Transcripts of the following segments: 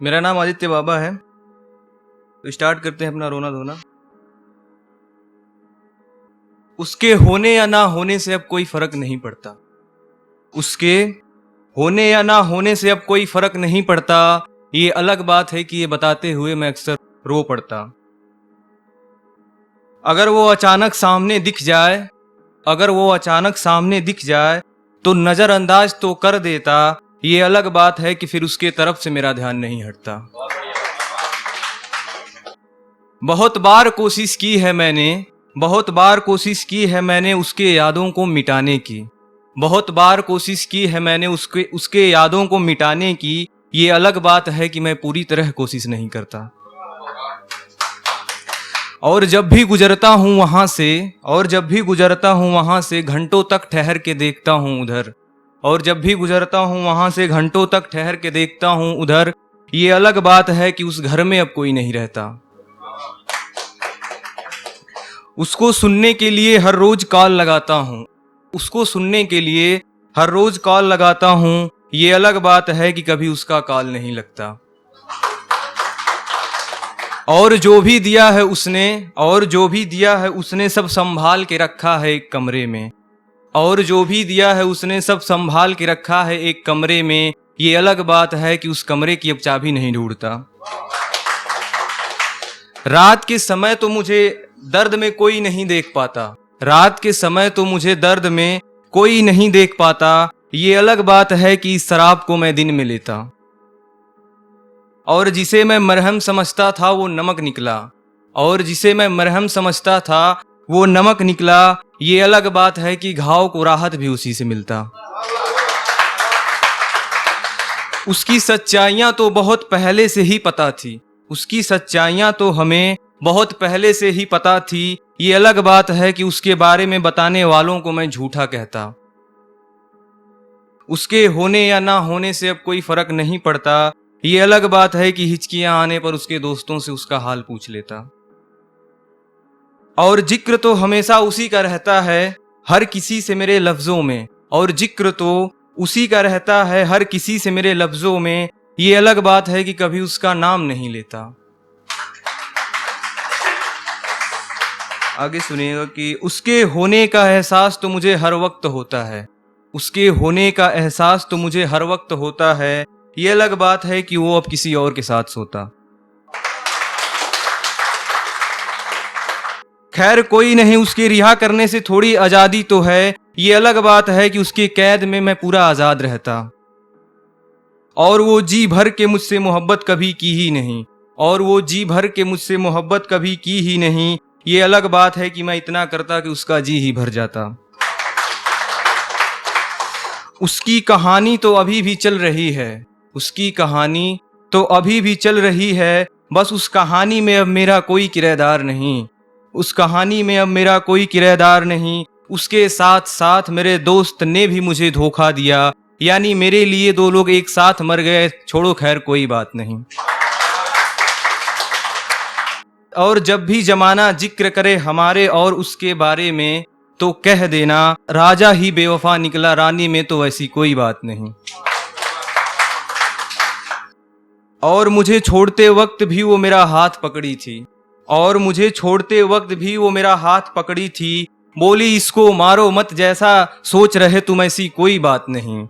मेरा नाम आदित्य बाबा है। तो स्टार्ट करते हैं अपना रोना धोना। उसके होने या ना होने से अब कोई फर्क नहीं पड़ता। उसके होने या ना होने से अब कोई फर्क नहीं पड़ता। ये अलग बात है कि ये बताते हुए मैं अक्सर रो पड़ता। अगर वो अचानक सामने दिख जाए, अगर वो अचानक सामने दिख जाए तो नजरअंदाज तो कर देता। ये अलग बात है कि फिर उसके तरफ से मेरा ध्यान नहीं हटता। बहुत बार कोशिश की है मैंने, बहुत बार कोशिश की है मैंने उसके यादों को मिटाने की। बहुत बार कोशिश की है मैंने उसके यादों को मिटाने की। ये अलग बात है कि मैं पूरी तरह कोशिश नहीं करता। और जब भी गुजरता हूँ वहां से, और जब भी गुजरता हूँ वहां से घंटों तक ठहर के देखता हूँ उधर। और जब भी गुजरता हूँ वहां से घंटों तक ठहर के देखता हूँ उधर। ये अलग बात है कि उस घर में अब कोई नहीं रहता। उसको सुनने के लिए हर रोज कॉल लगाता हूँ, उसको सुनने के लिए हर रोज कॉल लगाता हूँ। ये अलग बात है कि कभी उसका कॉल नहीं लगता। और जो भी दिया है उसने, और जो भी दिया है उसने सब संभाल के रखा है एक कमरे में। और जो भी दिया है उसने सब संभाल के रखा है एक कमरे में। ये अलग बात है कि उस कमरे की अब चाबी नहीं ढूंढता। रात के समय तो मुझे दर्द में कोई नहीं देख पाता। रात के समय तो मुझे दर्द में कोई नहीं देख पाता। ये अलग बात है कि इस शराब को मैं दिन में लेता। और जिसे मैं मरहम समझता था वो नमक निकला। और जिसे मैं मरहम समझता था वो नमक निकला। ये अलग बात है कि घाव को राहत भी उसी से मिलता। उसकी सच्चाइयां तो बहुत पहले से ही पता थी। उसकी सच्चाइयां तो हमें बहुत पहले से ही पता थी। ये अलग बात है कि उसके बारे में बताने वालों को मैं झूठा कहता। उसके होने या ना होने से अब कोई फर्क नहीं पड़ता। ये अलग बात है कि हिचकियां आने पर उसके दोस्तों से उसका हाल पूछ लेता। और जिक्र तो हमेशा उसी का रहता है हर किसी से मेरे लफ्जों में। और जिक्र तो उसी का रहता है हर किसी से मेरे लफ्जों में। ये अलग बात है कि कभी उसका नाम नहीं लेता। आगे सुनिएगा कि उसके होने का एहसास तो मुझे हर वक्त होता है। उसके होने का एहसास तो मुझे हर वक्त होता है। ये अलग बात है कि वो अब किसी और के साथ सोता। खैर कोई नहीं, उसके रिहा करने से थोड़ी आजादी तो है। ये अलग बात है कि उसकी कैद में मैं पूरा आजाद रहता। और वो जी भर के मुझसे मोहब्बत कभी की ही नहीं। और वो जी भर के मुझसे मोहब्बत कभी की ही नहीं। ये अलग बात है कि मैं इतना करता कि उसका जी ही भर जाता। उसकी कहानी तो अभी भी चल रही है। उसकी कहानी तो अभी भी चल रही है। बस उस कहानी में अब मेरा कोई किरदार नहीं। उस कहानी में अब मेरा कोई किरदार नहीं। उसके साथ साथ मेरे दोस्त ने भी मुझे धोखा दिया। यानी मेरे लिए दो लोग एक साथ मर गए। छोड़ो खैर कोई बात नहीं। और जब भी जमाना जिक्र करे हमारे और उसके बारे में तो कह देना राजा ही बेवफा निकला, रानी में तो ऐसी कोई बात नहीं। और मुझे छोड़ते वक्त भी वो मेरा हाथ पकड़ी थी। और मुझे छोड़ते वक्त भी वो मेरा हाथ पकड़ी थी। बोली इसको मारो मत, जैसा सोच रहे तुम ऐसी कोई बात नहीं।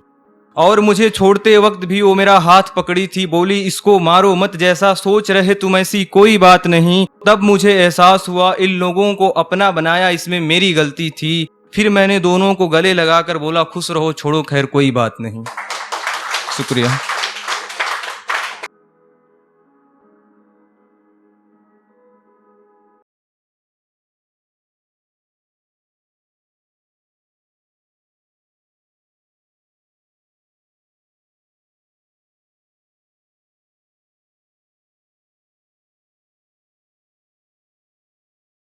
और मुझे छोड़ते वक्त भी वो मेरा हाथ पकड़ी थी। बोली इसको मारो मत, जैसा सोच रहे तुम ऐसी कोई बात नहीं। तब मुझे एहसास हुआ इन लोगों को अपना बनाया इसमें मेरी गलती थी। फिर मैंने दोनों को गले लगाकर बोला खुश रहो, छोड़ो खैर कोई बात नहीं। शुक्रिया।